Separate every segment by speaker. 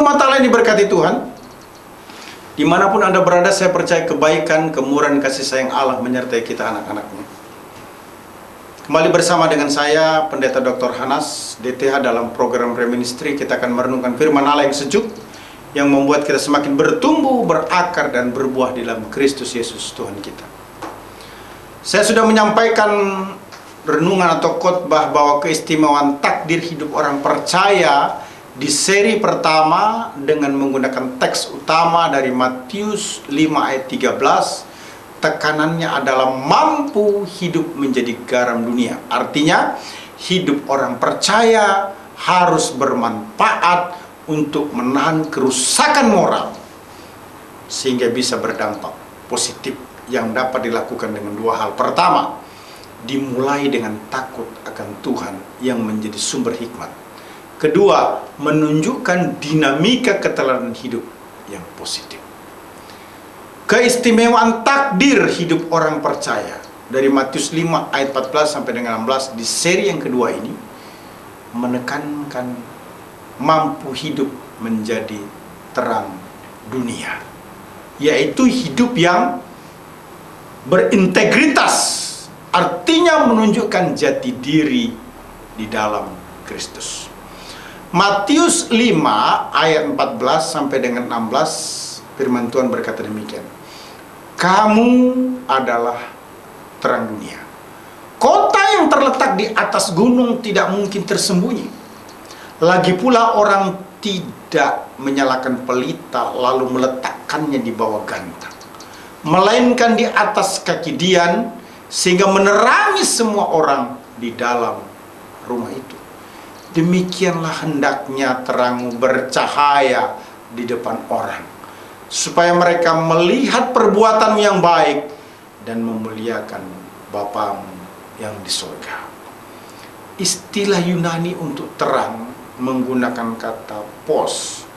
Speaker 1: Jemaat Allah yang diberkati Tuhan, dimanapun Anda berada, saya percaya kebaikan, kemurahan, kasih sayang Allah menyertai kita anak-anaknya. Kembali bersama dengan saya, Pendeta Dr. Hanas, DTH, dalam program Preministry. Kita akan merenungkan firman Allah yang sejuk, yang membuat kita semakin bertumbuh, berakar, dan berbuah di dalam Kristus Yesus Tuhan kita. Saya sudah menyampaikan renungan atau khotbah bahwa keistimewaan takdir hidup orang percaya di seri pertama dengan menggunakan teks utama dari Matius 5 ayat 13. Tekanannya adalah mampu hidup menjadi garam dunia. Artinya hidup orang percaya harus bermanfaat untuk menahan kerusakan moral sehingga bisa berdampak positif yang dapat dilakukan dengan dua hal. Pertama, dimulai dengan takut akan Tuhan yang menjadi sumber hikmat. Kedua, menunjukkan dinamika keteladanan hidup yang positif. Keistimewaan takdir hidup orang percaya dari Matius 5 ayat 14 sampai dengan 16 di seri yang kedua ini menekankan mampu hidup menjadi terang dunia, yaitu hidup yang berintegritas, artinya menunjukkan jati diri di dalam Kristus. Matius 5 ayat 14 sampai dengan 16, firman Tuhan berkata demikian. Kamu adalah terang dunia. Kota yang terletak di atas gunung tidak mungkin tersembunyi. Lagi pula orang tidak menyalakan pelita lalu meletakkannya di bawah gantang, melainkan di atas kaki dian sehingga menerangi semua orang di dalam rumah itu. Demikianlah hendaknya terangmu bercahaya di depan orang, supaya mereka melihat perbuatanmu yang baik dan memuliakan Bapamu yang di surga. Istilah Yunani untuk terang menggunakan kata pos,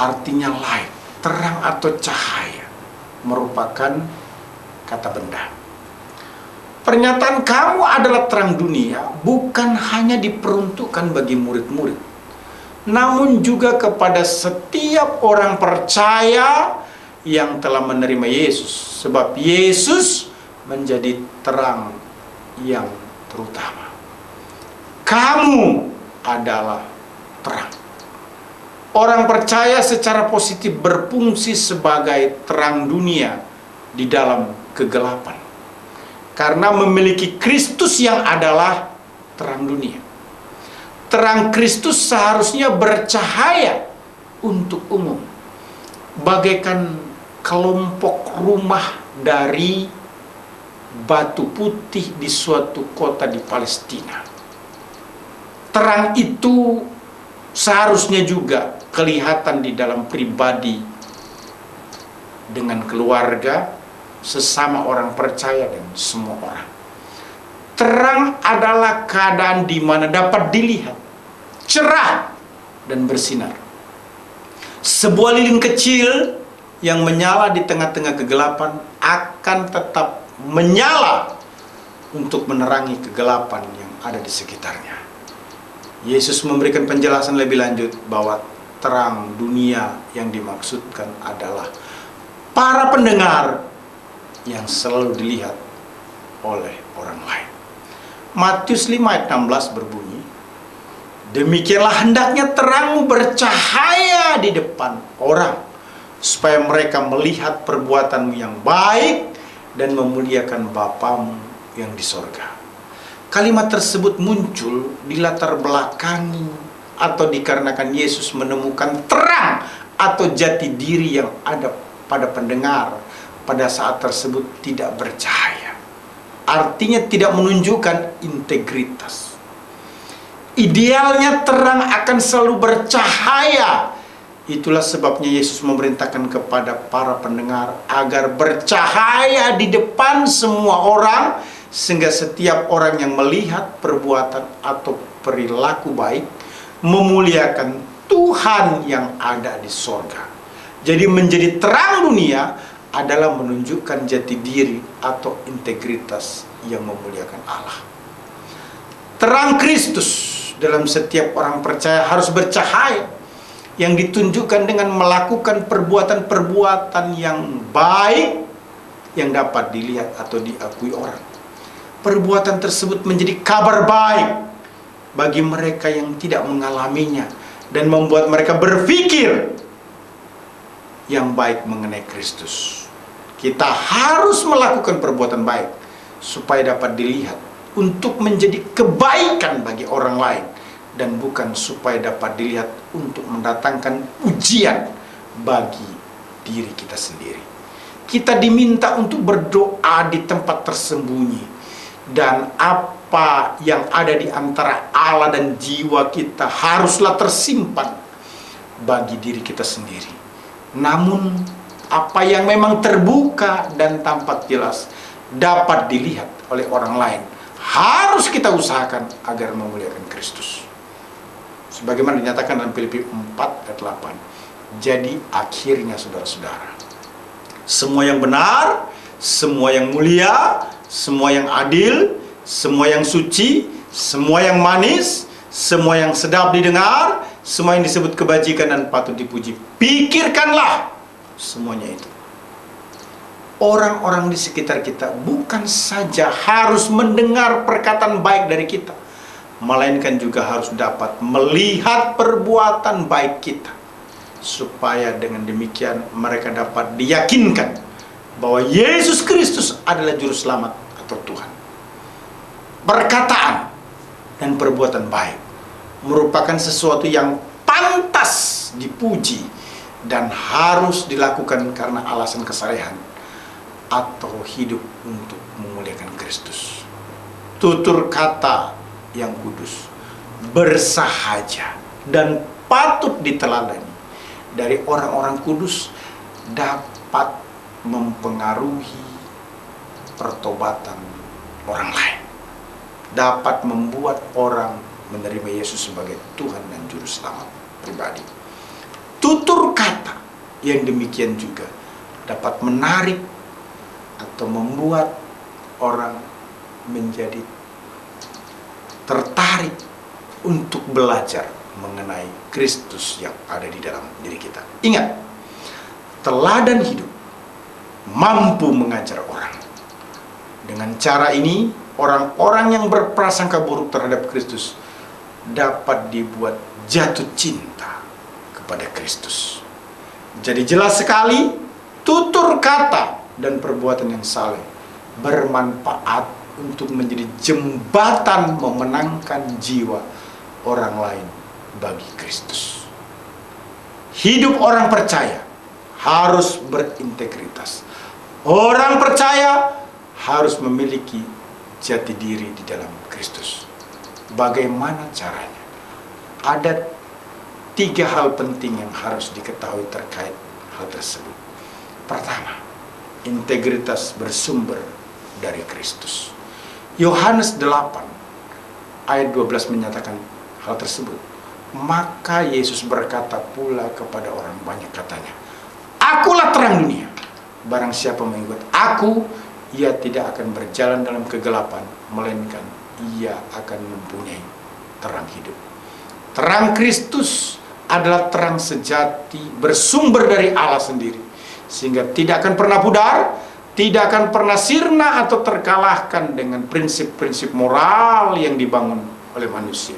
Speaker 1: artinya light, terang atau cahaya, merupakan kata benda. Pernyataan kamu adalah terang dunia bukan hanya diperuntukkan bagi murid-murid, namun juga kepada setiap orang percaya yang telah menerima Yesus, sebab Yesus menjadi terang yang terutama. Kamu adalah terang. Orang percaya secara positif berfungsi sebagai terang dunia di dalam kegelapan, karena memiliki Kristus yang adalah terang dunia. Terang Kristus seharusnya bercahaya untuk umum, bagaikan kelompok rumah dari batu putih di suatu kota di Palestina. Terang itu seharusnya juga kelihatan di dalam pribadi, dengan keluarga, sesama orang percaya, dan semua orang. Terang adalah keadaan di mana dapat dilihat, cerah dan bersinar. Sebuah lilin kecil yang menyala di tengah-tengah kegelapan akan tetap menyala untuk menerangi kegelapan yang ada di sekitarnya. Yesus memberikan penjelasan lebih lanjut bahwa terang dunia yang dimaksudkan adalah para pendengar yang selalu dilihat oleh orang lain. Matius 5 ayat 16 berbunyi, demikianlah hendaknya terangmu bercahaya di depan orang, supaya mereka melihat perbuatanmu yang baik dan memuliakan Bapamu yang di sorga. Kalimat tersebut muncul di latar belakangi atau dikarenakan Yesus menemukan terang atau jati diri yang ada pada pendengar pada saat tersebut tidak bercahaya. Artinya tidak menunjukkan integritas. Idealnya terang akan selalu bercahaya. Itulah sebabnya Yesus memerintahkan kepada para pendengar agar bercahaya di depan semua orang, sehingga setiap orang yang melihat perbuatan atau perilaku baik memuliakan Tuhan yang ada di sorga. Jadi menjadi terang dunia adalah menunjukkan jati diri atau integritas yang memuliakan Allah. Terang Kristus dalam setiap orang percaya harus bercahaya, yang ditunjukkan dengan melakukan perbuatan-perbuatan yang baik yang dapat dilihat atau diakui orang. Perbuatan tersebut menjadi kabar baik bagi mereka yang tidak mengalaminya dan membuat mereka berpikir yang baik mengenai Kristus. Kita harus melakukan perbuatan baik supaya dapat dilihat untuk menjadi kebaikan bagi orang lain dan bukan supaya dapat dilihat untuk mendatangkan pujian bagi diri kita sendiri. Kita diminta untuk berdoa di tempat tersembunyi, dan apa yang ada di antara Allah dan jiwa kita haruslah tersimpan bagi diri kita sendiri. Namun apa yang memang terbuka dan tampak jelas dapat dilihat oleh orang lain harus kita usahakan agar memuliakan Kristus. Sebagaimana dinyatakan dalam Filipi 4 ayat 8. Jadi akhirnya saudara-saudara, semua yang benar, semua yang mulia, semua yang adil, semua yang suci, semua yang manis, semua yang sedap didengar, semua yang disebut kebajikan dan patut dipuji, pikirkanlah semuanya itu. Orang-orang di sekitar kita bukan saja harus mendengar perkataan baik dari kita, melainkan juga harus dapat melihat perbuatan baik kita, supaya dengan demikian mereka dapat diyakinkan bahwa Yesus Kristus adalah juru selamat atau Tuhan. Perkataan dan perbuatan baik merupakan sesuatu yang pantas dipuji dan harus dilakukan karena alasan kesalehan atau hidup untuk memuliakan Kristus. Tutur kata yang kudus, bersahaja, dan patut diteladani dari orang-orang kudus dapat mempengaruhi pertobatan orang lain, dapat membuat orang menerima Yesus sebagai Tuhan dan Juru Selamat pribadi. Tutur kata yang demikian juga dapat menarik atau membuat orang menjadi tertarik untuk belajar mengenai Kristus yang ada di dalam diri kita. Ingat, teladan hidup mampu mengajar orang. Dengan cara ini, orang-orang yang berprasangka buruk terhadap Kristus dapat dibuat jatuh cinta kepada Kristus. Jadi jelas sekali, tutur kata dan perbuatan yang saleh bermanfaat untuk menjadi jembatan memenangkan jiwa orang lain bagi Kristus. Hidup orang percaya harus berintegritas. Orang percaya harus memiliki jati diri di dalam Kristus. Bagaimana caranya? Ada 3 hal penting yang harus diketahui terkait hal tersebut. Pertama, integritas bersumber dari Kristus. Yohanes 8 ayat 12 menyatakan hal tersebut. Maka Yesus berkata pula kepada orang banyak, katanya, "Akulah terang dunia. Barang siapa mengikut aku, ia tidak akan berjalan dalam kegelapan, melainkan ia akan mempunyai terang hidup." Terang Kristus adalah terang sejati bersumber dari Allah sendiri, sehingga tidak akan pernah pudar, tidak akan pernah sirna atau terkalahkan dengan prinsip-prinsip moral yang dibangun oleh manusia.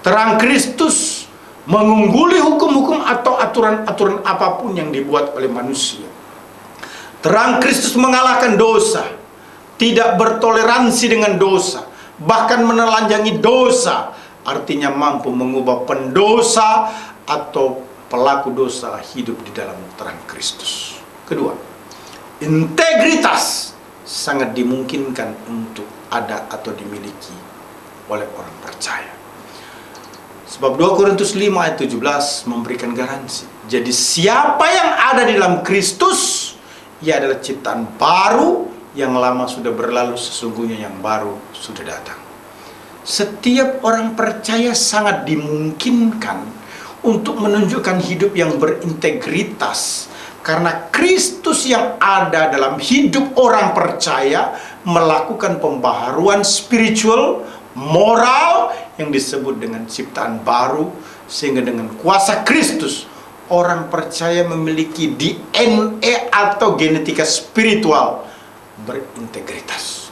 Speaker 1: Terang Kristus mengungguli hukum-hukum atau aturan-aturan apapun yang dibuat oleh manusia. Terang Kristus mengalahkan dosa, tidak bertoleransi dengan dosa, bahkan menelanjangi dosa, artinya mampu mengubah pendosa atau pelaku dosa hidup di dalam terang Kristus. Kedua, integritas sangat dimungkinkan untuk ada atau dimiliki oleh orang percaya. Sebab 2 Korintus 5 ayat 17 memberikan garansi. Jadi siapa yang ada di dalam Kristus, ia adalah ciptaan baru, yang lama sudah berlalu, sesungguhnya yang baru sudah datang. Setiap orang percaya sangat dimungkinkan untuk menunjukkan hidup yang berintegritas, karena Kristus yang ada dalam hidup orang percaya melakukan pembaharuan spiritual, moral yang disebut dengan ciptaan baru, Sehingga dengan kuasa Kristus, orang percaya memiliki DNA atau genetika spiritual berintegritas.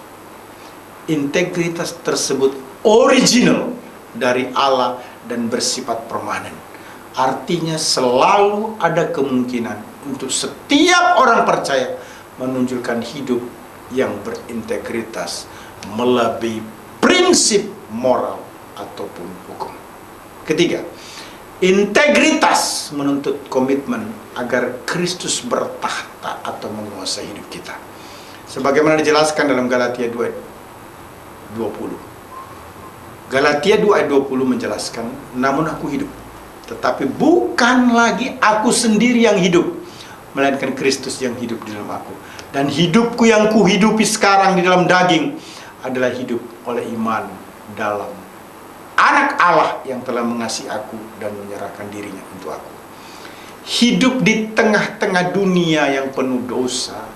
Speaker 1: Integritas tersebut original dari Allah dan bersifat permanen. Artinya selalu ada kemungkinan untuk setiap orang percaya menunjukkan hidup yang berintegritas melebihi prinsip moral ataupun hukum. Ketiga, integritas menuntut komitmen agar Kristus bertahta atau menguasai hidup kita. Sebagaimana dijelaskan dalam Galatia 2 ayat 20. Galatia 2 ayat 20 menjelaskan, namun aku hidup, tetapi bukan lagi aku sendiri yang hidup, melainkan Kristus yang hidup di dalam aku. Dan hidupku yang kuhidupi sekarang di dalam daging adalah hidup oleh iman dalam Anak Allah yang telah mengasihi aku dan menyerahkan dirinya untuk aku. Hidup di tengah-tengah dunia yang penuh dosa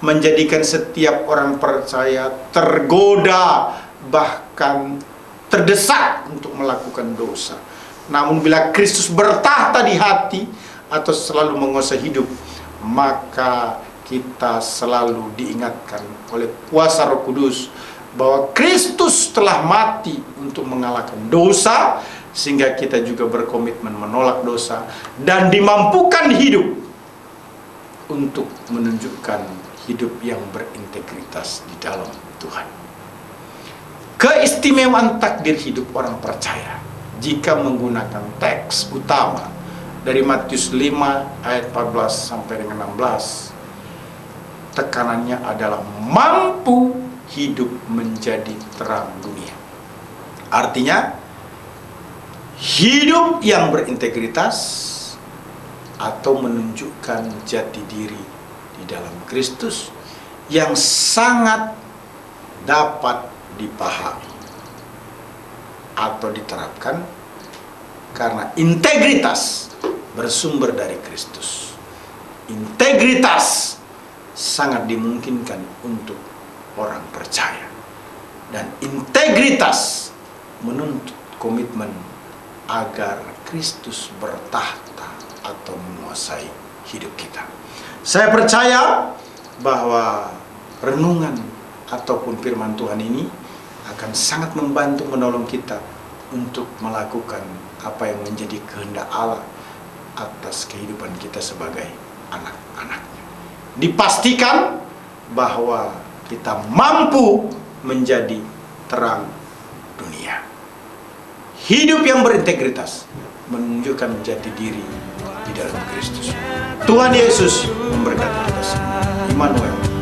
Speaker 1: menjadikan setiap orang percaya tergoda, bahkan terdesak untuk melakukan dosa. Namun bila Kristus bertahta di hati atau selalu menguasai hidup, maka kita selalu diingatkan oleh kuasa Roh Kudus bahwa Kristus telah mati untuk mengalahkan dosa, sehingga kita juga berkomitmen menolak dosa dan dimampukan hidup untuk menunjukkan hidup yang berintegritas di dalam Tuhan. Keistimewaan takdir hidup orang percaya jika menggunakan teks utama dari Matius 5 ayat 14 sampai dengan 16, tekanannya adalah mampu hidup menjadi terang dunia. Artinya, hidup yang berintegritas atau menunjukkan jati diri di dalam Kristus yang sangat dapat dipahami atau diterapkan karena integritas bersumber dari Kristus. Integritas sangat dimungkinkan untuk orang percaya, dan integritas menuntut komitmen agar Kristus bertahta atau menguasai hidup kita. Saya percaya bahwa renungan ataupun firman Tuhan ini akan sangat membantu menolong kita untuk melakukan apa yang menjadi kehendak Allah atas kehidupan kita sebagai anak-anaknya. Dipastikan bahwa kita mampu menjadi terang dunia. Hidup yang berintegritas menunjukkan jati diri di dalam Kristus. Tuhan Yesus memberkati kita semua. Immanuel.